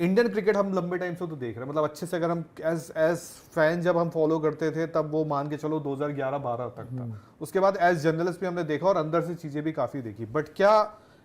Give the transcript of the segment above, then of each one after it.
Indian cricket हम लंबे time से तो देख रहे हैं, मतलब अच्छे से अगर हम एज फैन जब हम फॉलो करते थे तब वो मान के चलो 2011-12 तक था। उसके बाद एज जर्नलिस्ट भी हमने देखा और अंदर से चीजें भी काफी देखी। बट क्या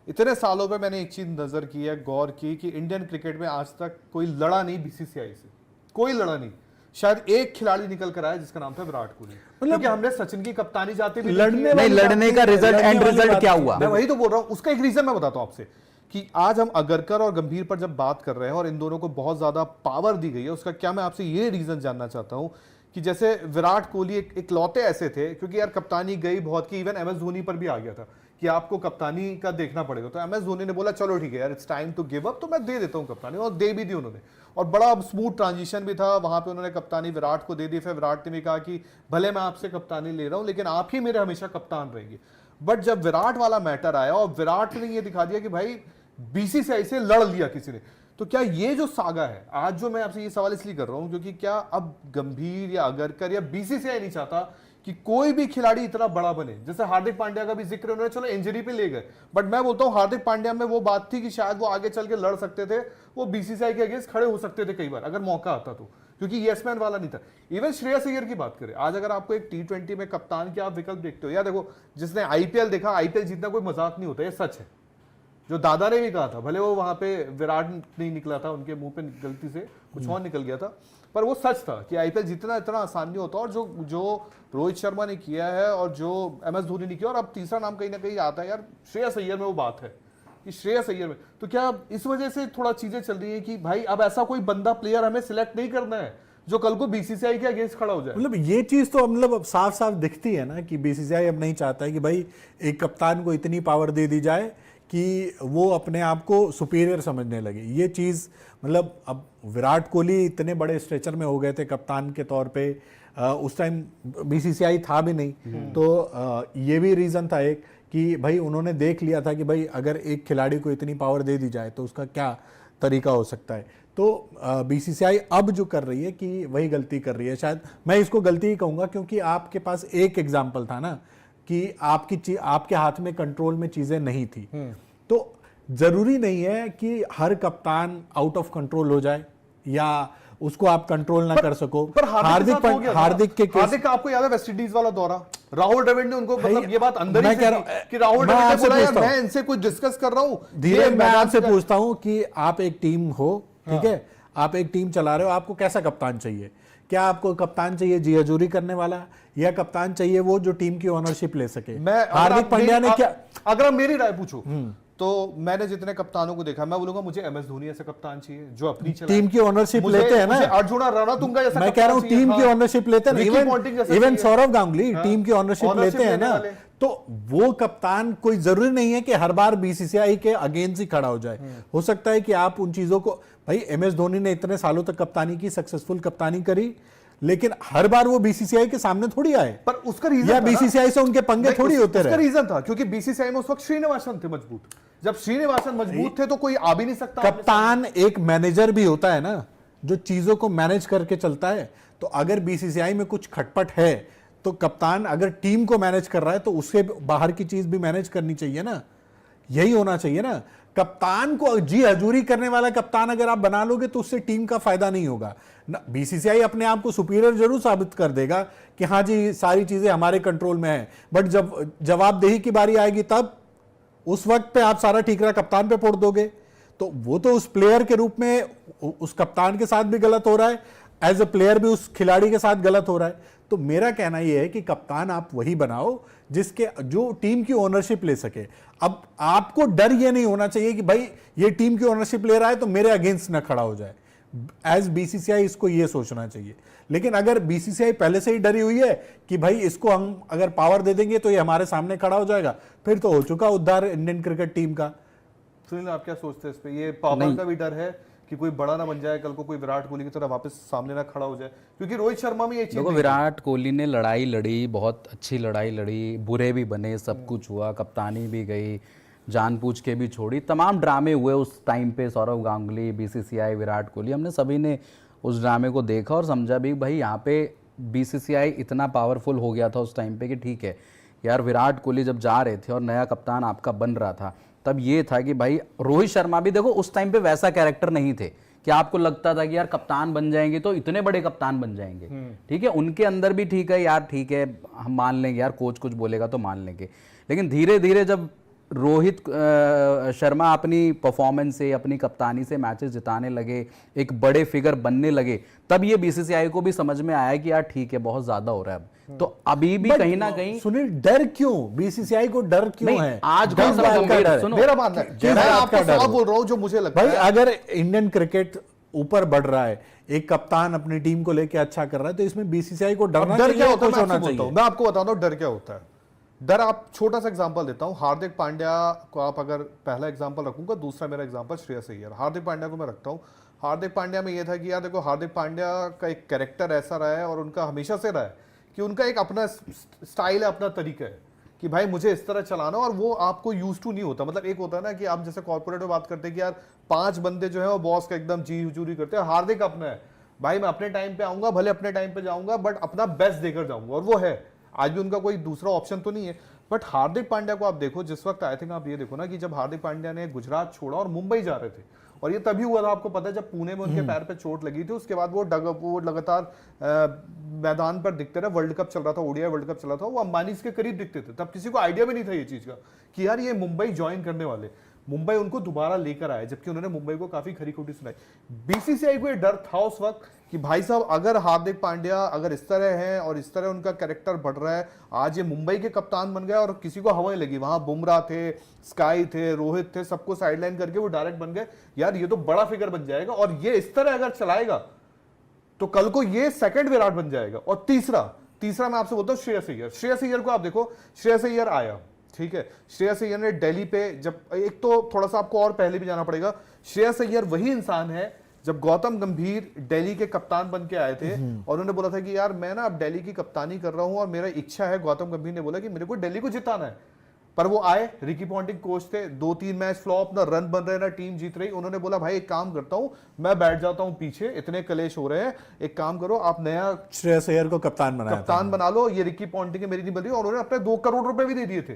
इतने सालों में मैंने एक चीज नजर की है, गौर की, कि इंडियन क्रिकेट में आज तक कोई लड़ा नहीं बीसीसीआई से, कोई लड़ा नहीं। शायद एक खिलाड़ी निकल कर आया जिसका नाम था विराट कोहली, क्योंकि हमने सचिन की कप्तानी जाते भी लड़ने का रिजल्ट एंड रिजल्ट क्या हुआ, मैं वही तो बोल रहा हूं। उसका एक रीजन मैं बताता हूं आपसे, कि आज हम अगरकर और गंभीर पर जब बात कर रहे हैं और इन दोनों को बहुत ज्यादा पावर दी गई है, उसका क्या मैं आपसे ये रीजन जानना चाहता हूं कि जैसे विराट कोहली एक लौते ऐसे थे, क्योंकि यार कप्तानी गई बहुत की, इवन एमएस धोनी पर भी आ गया था कि आपको कप्तानी का देखना पड़ेगा, तो एमएस धोनी ने बोला चलो ठीक है यार, it's time to give up, तो मैं दे देता हूं कप्तानी, और दे भी दी उन्होंने, और बड़ा स्मूथ ट्रांजिशन भी था वहां पे, उन्होंने कप्तानी विराट को दे दी। फिर विराट ने भी कहा कि भले मैं आपसे कप्तानी ले रहा हूं लेकिन आप ही मेरे हमेशा कप्तान रहेंगे। बट जब विराट वाला मैटर आया और विराट ने ये दिखा दिया कि भाई बीसीसीआई से लड़ लिया किसी ने, तो क्या ये जो सागा है, आज जो मैं आपसे ये सवाल इसलिए कर रहा हूं क्योंकि क्या अब गंभीर या अगरकर या बीसीसीआई नहीं चाहता कि कोई भी खिलाड़ी इतना बड़ा बने? जैसे हार्दिक पांड्या का भी जिक्र उन्होंने चलो इंजरी पे ले गए, बट मैं बोलता हूं हार्दिक पांड्या में वो बात थी कि शायद वो आगे चल के लड़ सकते थे, वो बीसीसीआई के अगेंस्ट खड़े हो सकते थे कई बार अगर मौका आता तो, क्योंकि यस-मैन वाला नहीं था। इवन श्रेयस अय्यर की बात करें, आज अगर आपको एक टी20 में कप्तान के आप विकल्प देखते हो, या देखो जिसने आईपीएल देखा, आईपीएल जीतना कोई मजाक नहीं होता, ये सच है, जो दादा ने भी कहा था, भले वो वहां पे विराट नहीं निकला था, उनके मुंह पे गलती से कुछ और निकल गया था, पर वो सच था कि आईपीएल जीतना इतना आसान नहीं होता। और जो रोहित शर्मा ने किया है और जो एमएस धोनी ने किया, और अब तीसरा नाम कहीं ना कहीं आता है यार, श्रेयस अय्यर में वो बात है कि श्रेयस अय्यर में, तो क्या इस वजह से थोड़ा चीजें चल रही है कि भाई अब ऐसा कोई बंदा प्लेयर हमें सिलेक्ट नहीं करना है जो कल को बीसीसीआई के अगेंस्ट खड़ा हो जाए? मतलब ये चीज तो मतलब साफ साफ दिखती है ना कि बीसीसीआई अब नहीं चाहता है कि भाई एक कप्तान को इतनी पावर दे दी जाए कि वो अपने आप को सुपीरियर समझने लगे। ये चीज़ मतलब अब विराट कोहली इतने बड़े स्ट्रेचर में हो गए थे कप्तान के तौर पे, उस टाइम बीसीसीआई था भी नहीं, तो ये भी रीज़न था एक कि भाई उन्होंने देख लिया था कि भाई अगर एक खिलाड़ी को इतनी पावर दे दी जाए तो उसका क्या तरीका हो सकता है। तो बीसीसीआई अब जो कर रही है कि वही गलती कर रही है, शायद मैं इसको गलती ही कहूँगा, क्योंकि आपके पास एक एग्जाम्पल था ना कि आपके हाथ में कंट्रोल में चीजें नहीं थी, तो जरूरी नहीं है कि हर कप्तान आउट ऑफ कंट्रोल हो जाए या उसको आप कंट्रोल ना कर सको। पर हार्दिक हार्दिक आपको याद है वेस्ट इंडीज वाला दौरा, राहुल द्रविड़ ने उनको मतलब ये बात अंदर ही से कि राहुल द्रविड़ ने बोला यार मैं इनसे कुछ डिस्कस कर रहा हूं। धीरे मैं आपसे पूछता हूं कि आप एक टीम हो, ठीक है, आप एक टीम चला रहे हो, आपको कैसा कप्तान चाहिए? क्या आपको कप्तान चाहिए जी हजूरी करने वाला, या कप्तान चाहिए वो जो टीम की ओनरशिप ले सके? हार्दिक पांड्या ने क्या, अगर आप मेरी राय पूछो तो मैंने जितने कप्तानों को देखा, मैं बोलूंगा मुझे एमएस धोनी ऐसा कप्तान चाहिए जो अपनी टीम की ओनरशिप लेते हैं ना। अर्जुन रणतुंगा जैसा मैं कह रहा हूं टीम की ओनरशिप लेते हैं, इवन सौरव गांगुली टीम की ओनरशिप लेते हैं ना, तो वो कप्तान कोई जरूरी नहीं है कि हर बार बीसीसीआई के अगेंस्ट ही खड़ा हो जाए। हो सकता है कि आप उन चीजों को, भाई एमएस धोनी ने इतने सालों तक कप्तानी की, सक्सेसफुल कप्तानी करी, लेकिन हर बार वो बीसीसीआई के सामने थोड़ी आए, पर उसका रीजन या बीसीसीआई से उनके पंगे थोड़ी होते रहे। उसका रीजन था क्योंकि बीसीसीआई में उस वक्त श्रीनिवासन थे मजबूत, जब श्रीनिवासन मजबूत थे तो कोई आ भी नहीं सकता। कप्तान एक मैनेजर भी होता है ना, जो चीजों को मैनेज करके चलता है। तो अगर बीसीसीआई में कुछ खटपट है तो कप्तान अगर टीम को मैनेज कर रहा है तो उससे बाहर की चीज भी मैनेज करनी चाहिए ना, यही होना चाहिए ना। कप्तान को जी हजूरी करने वाला कप्तान अगर आप बना लोगे तो उससे टीम का फायदा नहीं होगा। बीसीसीआई अपने आप को सुपीरियर जरूर साबित कर देगा कि हाँ जी सारी चीजें हमारे कंट्रोल में है, बट जब जवाबदेही की बारी आएगी तब उस वक्त पे आप सारा ठीकरा कप्तान पे फोड़ दोगे, तो वो तो उस प्लेयर के रूप में उस कप्तान के साथ भी गलत हो रहा है, एज ए प्लेयर भी उस खिलाड़ी के साथ गलत हो रहा है। तो मेरा कहना यह है कि कप्तान आप वही बनाओ जिसके जो टीम की ओनरशिप ले सके। अब आपको डर ये नहीं होना चाहिए कि भाई ये टीम की ओनरशिप ले रहा है तो मेरे अगेंस्ट ना खड़ा हो जाए। एज बीसीसीआई इसको ये सोचना चाहिए। लेकिन अगर बीसीसीआई पहले से ही डरी हुई है कि भाई इसको हम अगर पावर दे देंगे तो ये हमारे सामने खड़ा हो जाएगा, फिर तो हो चुका उद्धार इंडियन क्रिकेट टीम का। सुनील आप क्या सोचते हैं इस पे? ये पावर का भी डर है कि कोई बड़ा ना बन जाए, कल को कोई विराट कोहली की तरह वापस सामने ना खड़ा हो जाए, क्योंकि रोहित शर्मा में ये चीज देखो विराट कोहली ने लड़ाई लड़ी, बहुत अच्छी लड़ाई लड़ी, बुरे भी बने, सब कुछ हुआ, कप्तानी भी गई, जानबूझ के भी छोड़ी, तमाम ड्रामे हुए उस टाइम पे, सौरव गांगुली, बीसीसीआई, विराट कोहली, हमने सभी ने उस ड्रामे को देखा और समझा भी भाई यहाँ पे बीसीसीआई इतना पावरफुल हो गया था उस टाइम पे कि ठीक है यार, विराट कोहली जब जा रहे थे और नया कप्तान आपका बन रहा था, तब ये था कि भाई रोहित शर्मा भी देखो उस टाइम पे वैसा कैरेक्टर नहीं थे कि आपको लगता था कि यार कप्तान बन जाएंगे तो इतने बड़े कप्तान बन जाएंगे, ठीक है, उनके अंदर भी ठीक है यार, ठीक है हम मान लेंगे यार, कोच कुछ बोलेगा तो मान लेंगे, लेकिन धीरे धीरे जब रोहित शर्मा अपनी परफॉर्मेंस से, अपनी कप्तानी से मैचेस जिताने लगे, एक बड़े फिगर बनने लगे, तब ये बीसीसीआई को भी समझ में आया कि यार ठीक है बहुत ज्यादा हो रहा है अब। तो अभी भी कहीं ना कहीं सुनील डर क्यों, बीसीसीआई को डर क्यों है? आज किस गौतम बात का गंभीर, डर है? सुनो, मेरा मानना है, किस मैं बात आपको का डर साफ है? बोल रहा हूं जो मुझे लगता भाई है। अगर इंडियन क्रिकेट ऊपर बढ़ रहा है, एक कप्तान अपनी टीम को लेके अच्छा कर रहा है, तो इसमें बीसीसीआई को डरना डर क्या चाहिए, होता है खुश मैं होना आपसे बोलता हूं, चाहिए। मैं आपको बताता हूं डर क्या होता है। डर, आप छोटा सा एग्जांपल देता हूं, हार्दिक पांड्या को आप अगर पहला एग्जांपल रखूंगा, दूसरा मेरा एग्जांपल श्रेयस अय्यर। हार्दिक पांड्या को मैं रखता हूं, हार्दिक पांड्या में ये था कि यार देखो हार्दिक पांड्या का एक कैरेक्टर ऐसा रहा है और उनका हमेशा से रहा है कि उनका एक अपना स्टाइल है, अपना तरीका है कि भाई मुझे इस तरह चलाना, और वो आपको यूज टू नहीं होता। मतलब एक होता है ना कि आप जैसे कॉर्पोरेट में बात करते हैं कि यार 5 बंदे जो है वो बॉस का एकदम जी हुजूरी करते हैं, हार्दिक अपना है भाई, मैं अपने टाइम पे आऊंगा, भले अपने टाइम पे जाऊंगा बट अपना बेस्ट देकर जाऊंगा, और वो है आज भी, उनका कोई दूसरा ऑप्शन तो नहीं है। बट हार्दिक पांड्या को आप देखो, जिस वक्त आई थिंक आप ये देखो ना कि जब हार्दिक पांड्या ने गुजरात छोड़ा और मुंबई जा रहे थे, और ये तभी हुआ था आपको पता है जब पुणे में उनके पैर पे चोट लगी थी, उसके बाद वो लगातार मैदान पर दिखते रहे। वर्ल्ड कप चल रहा था, ओडीआई वर्ल्ड कप चल रहा था, वो अंबानी के करीब दिखते थे, तब किसी को आइडिया भी नहीं था ये चीज का कि यार ये मुंबई ज्वाइन करने वाले, मुंबई उनको दोबारा लेकर आए, जबकि उन्होंने मुंबई को काफी खरी खोटी सुनाई। बीसीसीआई को ये डर था उस वक्त कि भाई साहब अगर हार्दिक पांड्या अगर इस तरह हैं और इस तरह उनका कैरेक्टर बढ़ रहा है, आज ये मुंबई के कप्तान बन गए और किसी को हवा नहीं लगी, वहां बुमराह थे, स्काई थे, रोहित थे, सबको साइडलाइन करके वो डायरेक्ट बन गए, यार ये तो बड़ा फिगर बन जाएगा, और ये इस तरह अगर चलाएगा तो कल को ये सेकंड विराट बन जाएगा। और तीसरा मैं आपसे बोलता हूं श्रेयस अय्यर। श्रेयस अय्यर को आप देखो, श्रेयस अय्यर आया, ठीक है, श्रेयस अय्यर ने दिल्ली पे, जब एक तो थोड़ा सा आपको और पहले भी जाना पड़ेगा, श्रेयस अय्यर वही इंसान है जब गौतम गंभीर दिल्ली के कप्तान बन के आए थे और उन्होंने बोला था कि यार मैं ना अब दिल्ली की कप्तानी कर रहा हूं और मेरा इच्छा है, गौतम गंभीर ने बोला कि मेरे को दिल्ली को जिताना है। पर वो आए, रिकी पॉन्टिंग कोच थे, 2-3 मैच फ्लॉप, ना रन बन रहे ना टीम जीत रही। उन्होंने बोला भाई एक काम करता हूं, मैं बैठ जाता हूं पीछे, इतने कलेश हो रहे हैं, एक काम करो आप नया श्रेयस अय्यर को कप्तान बना लो, ये रिकी पॉन्टिंग मेरी नहीं बन रही, और उन्होंने अपने 2 करोड़ रुपए भी दे दिए थे,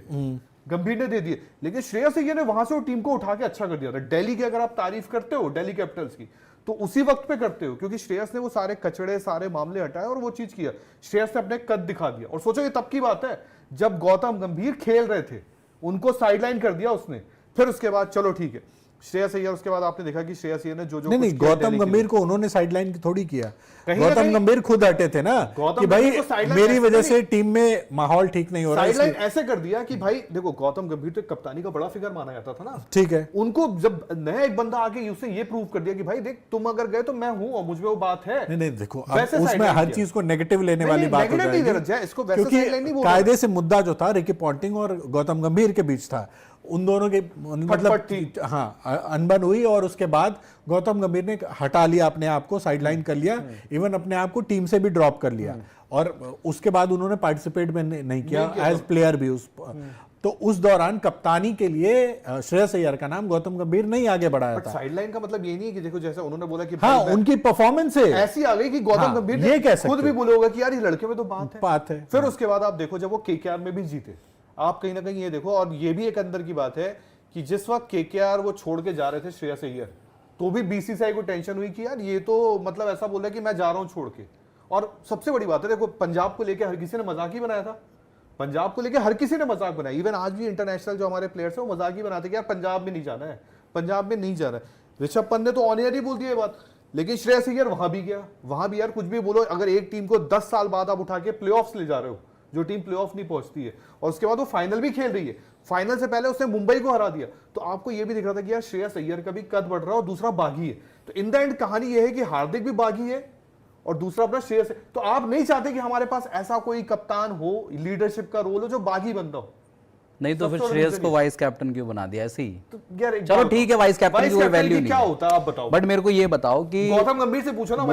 गंभीर ने दे दिए। लेकिन श्रेयस अय्यर ने वहां से वो टीम को उठा के अच्छा कर दिया था। दिल्ली की अगर आप तारीफ करते हो, दिल्ली कैपिटल्स की, तो उसी वक्त पे करते हो, क्योंकि श्रेयस ने वो सारे कचड़े, सारे मामले हटाए और वो चीज किया। श्रेयस ने अपने कद दिखा दिया, और सोचो ये तब की बात है जब गौतम गंभीर खेल रहे थे, उनको साइडलाइन कर दिया उसने। फिर उसके बाद चलो ठीक है, श्रेयस अय्यर, उसके बाद आपने देखा कि श्रेयस अय्यर ने जो नहीं, गौतम गंभीर को उन्होंने साइडलाइन थोड़ी किया, गौतम गंभीर खुद हटे थे ना कि भाई मेरी वजह से टीम में माहौल ठीक नहीं हो रहा है, साइडलाइन ऐसे कर दिया कि भाई देखो गौतम गंभीर तो कप्तानी का बड़ा फिगर माना जाता था ना, ठीक है, उनको जब नया एक बंदा आके उसने ये प्रूव कर दिया कि भाई देख तुम अगर गए तो मैं हूं और मुझ में वो बात है। नहीं देखो, अब उसमें हर चीज को नेगेटिव लेने वाली बात हो जाएगी, क्योंकि कायदे से मुद्दा जो था रिकी पॉन्टिंग और गौतम गंभीर के बीच था, उन दोनों के मतलब हाँ अनबन हुई, और उसके बाद गौतम गंभीर ने हटा लिया अपने आप को, साइडलाइन कर लिया, इवन अपने आप को टीम से भी ड्रॉप कर लिया, और उसके बाद उन्होंने पार्टिसिपेट में नहीं किया एज प्लेयर भी तो उस दौरान कप्तानी के लिए श्रेयस अय्यर का नाम गौतम गंभीर नहीं आगे बढ़ाया था। साइडलाइन का मतलब ये नहीं है कि देखो जैसे उन्होंने बोला कि हाँ उनकी परफॉर्मेंस है ऐसी आ गई कि गौतम गंभीर ये कह सकते खुद भी बोले होगा कि यार ये लड़के में तो बात है। फिर उसके बाद आप देखो जब वो केकेआर में भी जीते, आप कहीं ना कहीं ये देखो, और ये भी एक अंदर की बात है कि जिस वक्त केकेआर वो छोड़ के जा रहे थे श्रेयस अय्यर, तो भी बीसीसीआई को टेंशन हुई कि यार ये तो मतलब ऐसा बोला कि मैं जा रहा हूं छोड़ के। और सबसे बड़ी बात है देखो, पंजाब को लेकर हर किसी ने मजाक ही बनाया था, पंजाब को लेकर हर किसी ने मजाक बनाया, इवन आज भी इंटरनेशनल जो हमारे प्लेयर्स हैं वो मजाक ही बनाते कि यार पंजाब में नहीं जाना है, पंजाब में नहीं जाना है। ऋषभ पंत ने तो ऑन एयर ही बोल दिया ये बात, लेकिन श्रेयस अय्यर वहां भी गया, वहां भी यार कुछ भी बोलो, अगर एक टीम को 10 साल बाद आप उठा के प्लेऑफ्स ले जा रहे हो, जो टीम प्लेऑफ नहीं पहुंचती है, और उसके बाद वो फाइनल भी खेल रही है, फाइनल से पहले उसने मुंबई को हरा दिया, तो आपको ये भी दिख रहा था कि यार श्रेयस अय्यर का भी कद बढ़ रहा है और दूसरा बागी है। तो इन द एंड कहानी ये है कि हार्दिक भी बागी है और दूसरा अपना श्रेयस है। तो आप नहीं चाहते कि हमारे पास ऐसा कोई कप्तान हो, लीडरशिप का रोल हो जो बागी बंदा हो। नहीं तो फिर श्रेयस को वाइस कैप्टन क्यों बना दिया ऐसे ही? तो यार चलो ठीक है, वाइस कैप्टन की कोई वैल्यू नहीं क्या होता है आप बताओ। बट मेरे को ये बताओ कि गौतम गंभीर से पूछो ना,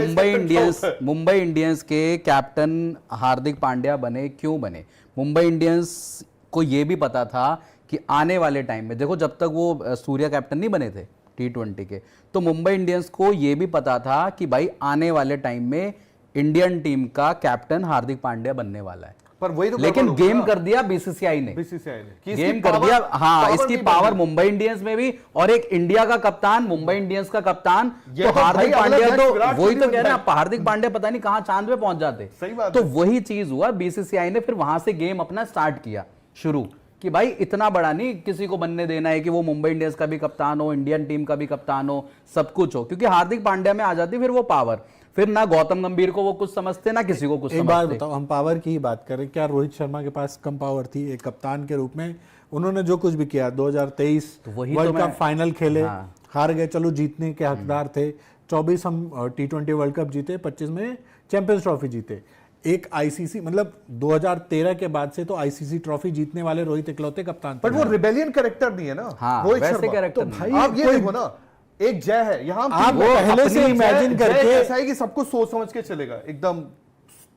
मुंबई इंडियंस के कैप्टन हार्दिक पांड्या बने, क्यों बने? मुंबई इंडियंस को ये भी पता था कि आने वाले टाइम में, देखो जब तक वो सूर्या कैप्टन नहीं बने थे T20 के, तो मुंबई इंडियंस को ये भी पता था कि भाई आने वाले टाइम में इंडियन टीम का कैप्टन हार्दिक पांड्या बनने वाला है। पर वही तो लेकिन गड़बड़ होगी गेम ना। कर दिया बीसीसीआई ने, बीसीसीआई ने कि इसकी गेम कर power- दिया। हाँ, power इसकी नहीं पावर बढ़ी। मुंबई इंडियंस में भी, और एक इंडिया का कप्तान, मुंबई इंडियंस का कप्तान, ये तो तो हार्दिक भाई अगला पांड्या next तो विराट वही कोहली तो बन कह रहे हैं जाए। आप, हार्दिक पांड्या पता नहीं कहां चांद पे पहुंच जाते। सही बात तो है। वही चीज हुआ, बीसीसीआई ने फिर वहां से गेम अपना स्टार्ट किया शुरू, कि भाई इतना बड़ा नहीं किसी को बनने देना है कि वो मुंबई इंडियंस का भी कप्तान हो, इंडियन टीम का भी कप्तान हो, सब कुछ हो, क्योंकि हार्दिक पांड्या में आ जाती फिर वो पावर। फिर ना गौतम गंभीर को वो कुछ समझते, ना किसी को कुछ एक बात समझते। बताओ, हम पावर की ही बात करें, क्या रोहित शर्मा के पास कम पावर थी एक कप्तान के रूप में? उन्होंने जो कुछ भी किया, 2023 तो वही वर्ल्ड तो मैं- कप फाइनल खेले, हाँ। हार गए, चलो जीतने के हकदार थे। 24 हम T20 वर्ल्ड कप जीते, 25 में चैंपियंस ट्रॉफी जीते। एक आईसीसी, मतलब 2013 के बाद से तो आईसीसी ट्रॉफी जीतने वाले रोहित इकलौते कप्तान थे। बट वो रिबेलियन कैरेक्टर नहीं है ना हाँ, रोहित वैसे शर्मा। कैरेक्टर तो नहीं। भाई आप ये कोई- देखो ना, एक जय है यहाँ आप वो पहले अपनी से imagine जय करके- ऐसा है कि सबको सोच समझ के चलेगा, एकदम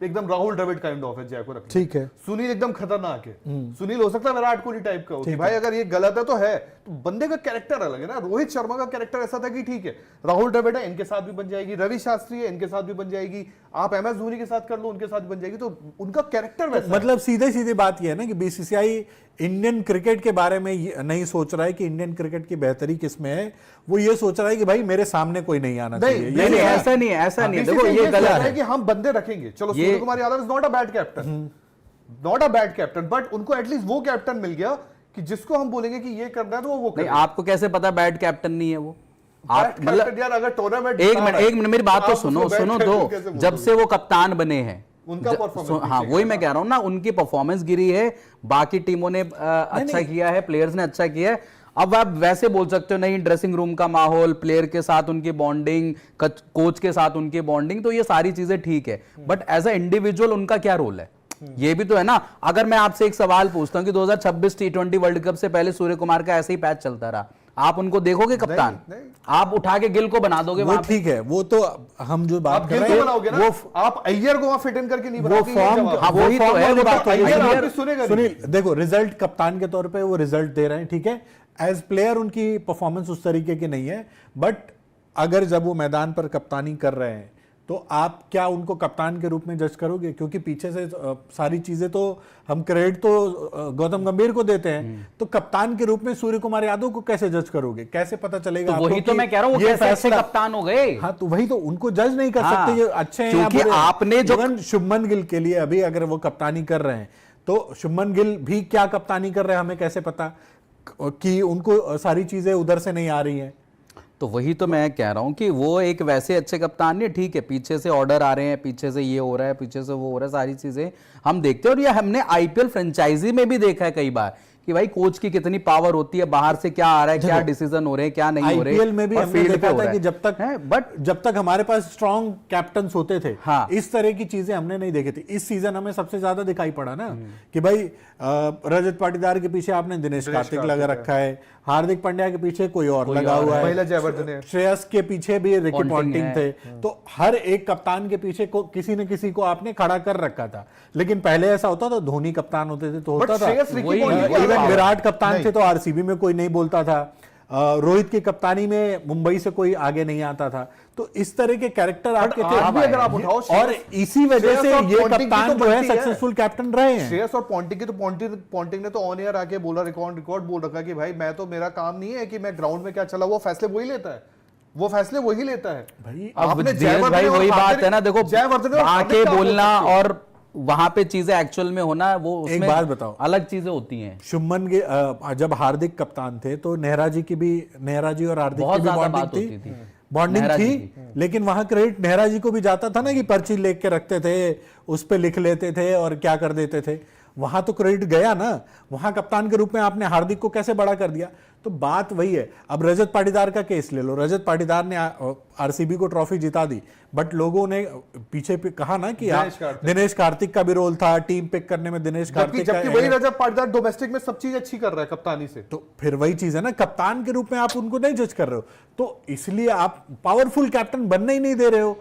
एकदम राहुल द्रविड़ काइंड ऑफ है जय को रखना। ठीक है। सुनील एकदम खतरनाक है, सुनील हो सकता है विराट कोहली टाइप का हो कि भाई अगर ये गलत है तो है, तो बंदे का कैरेक्टर अलग है ना। रोहित शर्मा का कैरेक्टर ऐसा था कि ठीक है राहुल द्रविड़ है, इनके साथ भी बन जाएगी, रवि शास्त्री है, इनके साथ भी बन जाएगी, आप MS धोनी के साथ कर लो, उनके साथ भी बन जाएगी, तो उनका कैरेक्टर वैसा है। मतलब सीधे सीधे बात यह है ना कि बीसीसीआई इंडियन क्रिकेट के बारे में नहीं सोच रहा है कि इंडियन क्रिकेट की बेहतरी किसमें है, वो ये सोच रहा है कि भाई मेरे सामने कोई नहीं आना नहीं, चाहिए। नहीं, ये नहीं, ऐसा नहीं है, ऐसा नहीं है। देखो BCCI ये सोच गलत रहा है कि हम बंदे रखेंगे, चलो ये- Surya Kumar Yadav is not a bad captain, not a bad captain, but उनको एटलीस्ट वो कैप्टन मिल गया कि जिसको हम बोलेंगे कि ये करना है तो वो नहीं, करे। आपको कैसे पता बैड कैप्टन नहीं है वो? आप Bad मतलब captain यार, अगर टूर्नामेंट एक मिनट मेरी बात तो सुनो सुनो दो। जब से वो कप्तान बने हैं, उनका performance हाँ नीचे वही गिरा मैं कह रहा हूँ ना, उनकी परफॉर्मेंस गिरी है, बाकी टीमों ने अच्छा किया है, प्लेयर्स ने अच्छा किया है। अब आप वैसे बोल सकते हो नहीं, ड्रेसिंग रूम का माहौल, प्लेयर के साथ उनकी बॉन्डिंग, कोच के साथ उनकी बॉन्डिंग, तो ये सारी चीजें ठीक है, बट एज अ इंडिविजुअल उनका क्या रोल है, ये भी तो है ना। अगर मैं आपसे एक सवाल पूछता हूँ कि 2026 T20 वर्ल्ड कप से पहले सूर्य कुमार का ऐसे ही पैच चलता रहा, आप उनको देखोगे कप्तान? नहीं। आप उठा के गिल को बना दोगे वो वहां पे? ठीक है, वो तो हम जो आप बात कर गिल रहे को हैं बनाओगे ना, वो आप अय्यर को वहां फिट इन करके नहीं वो बनाओगे, ये फॉर्म जवाब है। हाँ, वही तो है, वो तो बात हो रही है। अय्यर अय्यर- आपकी सुनेगा नहीं। सुनील देखो, रिजल्ट कप्तान के तौर पे वो रिजल्ट दे रहे हैं, ठीक है, एज प्लेयर उनकी परफॉर्मेंस उस तरीके की नहीं है, बट अगर जब वो मैदान पर कप्तानी कर रहे हैं तो आप क्या उनको कप्तान के रूप में जज करोगे? क्योंकि पीछे से सारी चीजें तो हम क्रेडिट तो गौतम गंभीर को देते हैं, तो कप्तान के रूप में सूर्य कुमार यादव को कैसे जज करोगे? कैसे पता चलेगा तो आपको वही तो कि मैं कह रहा हूँ, वो ये कैसे अच्छे फैसला- कप्तान हो गए? हाँ, तो वही तो, उनको जज नहीं कर हाँ, सकते ये अच्छे हैं या क्योंकि बुरे हैं। आपने जो- Even शुभमन गिल के लिए अभी अगर वो कप्तानी कर रहे हैं, तो शुभमन गिल भी क्या कप्तानी कर रहे हैं हमें कैसे पता कि उनको सारी चीजें उधर से नहीं आ रही हैं? तो वही तो मैं कह रहा हूँ कि वो एक वैसे अच्छे कप्तान नहीं, ठीक है पीछे से ऑर्डर आ रहे हैं, पीछे से ये हो रहा है, पीछे से वो हो रहा है, सारी चीजें हम देखते हैं। और ये हमने आईपीएल फ्रेंचाइजी में भी देखा है कई बार कि भाई कोच की कितनी पावर होती है, बाहर से क्या आ रहा है, क्या डिसीजन हो रहे हैं, क्या नहीं हो रहे। आईपीएल में भी और हमने field पे देखा हो था रहा कि है। जब तक हमारे पास स्ट्रॉन्ग कैप्टन्स होते थे, हाँ। इस तरह की चीजें हमने नहीं देखी थी। इस सीजन हमें सबसे ज्यादा दिखाई पड़ा ना कि भाई रजत पाटीदार के पीछे आपने दिनेश कार्तिक लगा रखा है, हार्दिक पांड्या के पीछे कोई और लगा हुआ महिला है, जयवर्धने है। श्रेयस के पीछे भी रिकी पॉन्टिंग पॉन्टिंग है। थे। तो हर एक कप्तान के पीछे किसी न किसी को आपने खड़ा कर रखा था। लेकिन पहले ऐसा होता था, धोनी कप्तान होते थे तो बट होता था, श्रेयस रिकी वही- पॉन्टिंग को इवन हरा। विराट कप्तान नहीं। थे तो आरसीबी में कोई नहीं बोलता था, रोहित की कप्तानी में मुंबई से कोई आगे नहीं आता था। तो इस तरह के कैरेक्टर आपके थे। आज भी अगर आप उठाओ, और इसी वजह से श्रेयस और ये पॉन्टिंग की कप्तान तो जो है बनती है। सक्सेसफुल कैप्टन रहे हैं। श्रेयस और पॉन्टिंग की तो पॉन्टिंग ने तो ऑन एयर आके बोला, रिकॉर्ड बोल रखा कि भाई मैं तो, मेरा काम नहीं है कि मैं ग्राउंड में क्या चला, वो फैसले वही लेता है, वो फैसले वही लेता है भाई, अब आपने धीरज जयवर्धने भाई और वही बात हार्दिक- है ना, देखो जयवर्धने और हार्दिक आके का आप बोलना बोल सकते हो। और वहां पे चीजें एक्चुअल में होना, वो एक उसमें बात बताओ, अलग चीजें होती हैं। शुभमन गिल जब हार्दिक कप्तान थे तो नेहरा जी और हार्दिक बहुत की भी ज्यादा बॉन्डिंग बात होती थी। बॉन्डिंग नेहरा जी थी, लेकिन वहां क्रेडिट नेहरा जी को भी जाता था ना कि पर्ची लेके के रखते थे, उस पे लिख लेते थे और क्या कर देते थे। वहां तो क्रेडिट गया ना, वहां कप्तान के रूप में आपने हार्दिक को कैसे बड़ा कर दिया? तो बात वही है। अब रजत पाटीदार का केस ले लो, रजत पाटीदार ने आरसीबी को ट्रॉफी जिता दी, बट लोगों ने पीछे पे कहा ना कि दिनेश कार्तिक का भी रोल था, टीम पिक करने में दिनेश कार्तिक जबकि वही रजत पाटीदार डोमेस्टिक में सब चीज अच्छी कर रहा है कप्तानी से। तो फिर वही चीज है ना, कप्तान के रूप में आप उनको नहीं जज कर रहे हो, तो इसलिए आप पावरफुल कैप्टन बनने ही नहीं दे रहे हो।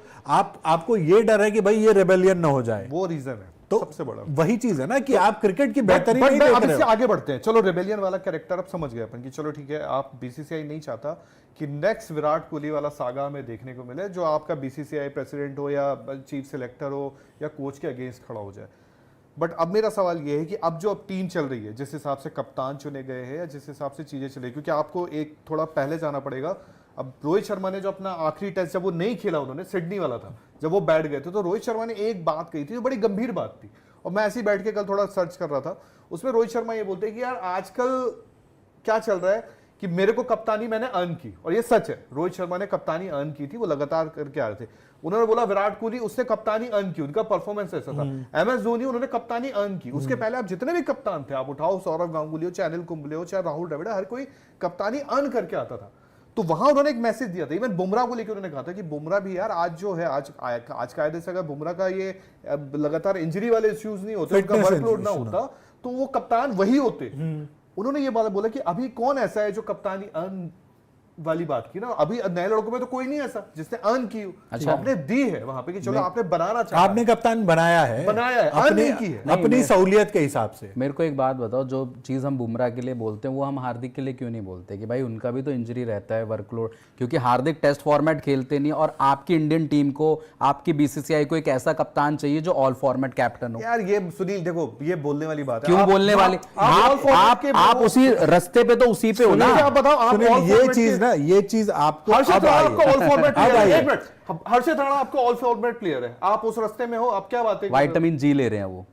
आपको ये डर है कि भाई ये रेबेलियन ना हो जाए, वो रीजन है तो सबसे बड़ा। वही चीज है ना कि आप क्रिकेट की बेहतरी बट नहीं मैं देख अब रहे इससे हो। आगे बढ़ते हैं। चलो रेबेलियन वाला कैरेक्टर अब समझ गए अपन कि चलो ठीक है, आप बीसीसीआई नहीं चाहता कि नेक्स्ट विराट कोहली वाला सागा में देखने को मिले जो आपका बीसीसीआई प्रेसिडेंट हो या चीफ सिलेक्टर हो या कोच के अगेंस्ट खड़ा हो जाए। बट अब मेरा सवाल ये है कि अब जो अब टीम चल रही है, जिस हिसाब से कप्तान चुने गए हैं या जिस हिसाब से चीजें चल रही, क्योंकि आपको एक थोड़ा पहले जाना पड़ेगा। अब रोहित शर्मा ने जो अपना आखिरी टेस्ट जब वो नहीं खेला, उन्होंने सिडनी वाला था, जब वो बैठ गए थे, तो रोहित शर्मा ने एक बात कही थी जो बड़ी गंभीर बात थी, और मैं ऐसे ही बैठ के कल थोड़ा सर्च कर रहा था, उसमें रोहित शर्मा ये बोलते हैं कि यार आजकल क्या चल रहा है कि मेरे को कप्तानी मैंने अर्न की, और ये सच है, रोहित शर्मा ने कप्तानी अर्न की थी, वो लगातार करके आ रहे थे। उन्होंने बोला विराट कोहली उसने कप्तानी अर्न की, उनका परफॉर्मेंस ऐसा था। MS धोनी उन्होंने कप्तानी अर्न की, उसके पहले आप जितने भी कप्तान थे, आप उठाओ, सौरव गांगुली हो, चाहे अनिल कुंबले हो, चाहे राहुल द्रविड़, हर कोई कप्तानी अर्न करके आता था। तो वहां उन्होंने एक मैसेज दिया था, इवन बुमराह को लेकर उन्होंने कहा था कि बुमराह भी यार आज जो है, आज कायदे से अगर बुमराह का ये लगातार इंजरी वाले इश्यूज नहीं होते, उनका वर्कलोड ना होता, तो वो कप्तान वही होते। उन्होंने ये बात बोला कि अभी कौन ऐसा है जो कप्तानी अर्न वाली बात की ना, अभी नए लड़कों में तो कोई नहीं ऐसा जिसने अर्न की। अच्छा, आपने दी है वहां पे कि चलो आपने बनाना चाहा, आपने कप्तान बनाया है अर्न नहीं की है, अपनी सहूलियत के हिसाब से। मेरे को एक बात बताओ, जो चीज़ हम बुमराह के लिए बोलते हैं वो हम हार्दिक के लिए क्यों नहीं बोलते कि भाई उनका भी तो इंजरी रहता है, वर्कलोड, क्योंकि हार्दिक टेस्ट फॉर्मेट खेलते नहीं, और आपकी इंडियन टीम को, आपकी BCCI को एक ऐसा कप्तान चाहिए जो ऑल फॉर्मेट कैप्टन हो। यार ये सुनील देखो, ये बोलने वाली बात है। क्यों बोलने वाली? आप उसी रास्ते पे तो उसी पे हो ना। आप बताओ, आप ये चीज आपको हर्षित राणा आपको ऑल फॉर्मेट प्लेयर है। एक मिनट, हर्षित राणा आपको ऑल फॉर्मेट प्लेयर है, आप उस रास्ते में हो, अब क्या बात है? विटामिन G ले रहे हैं वो।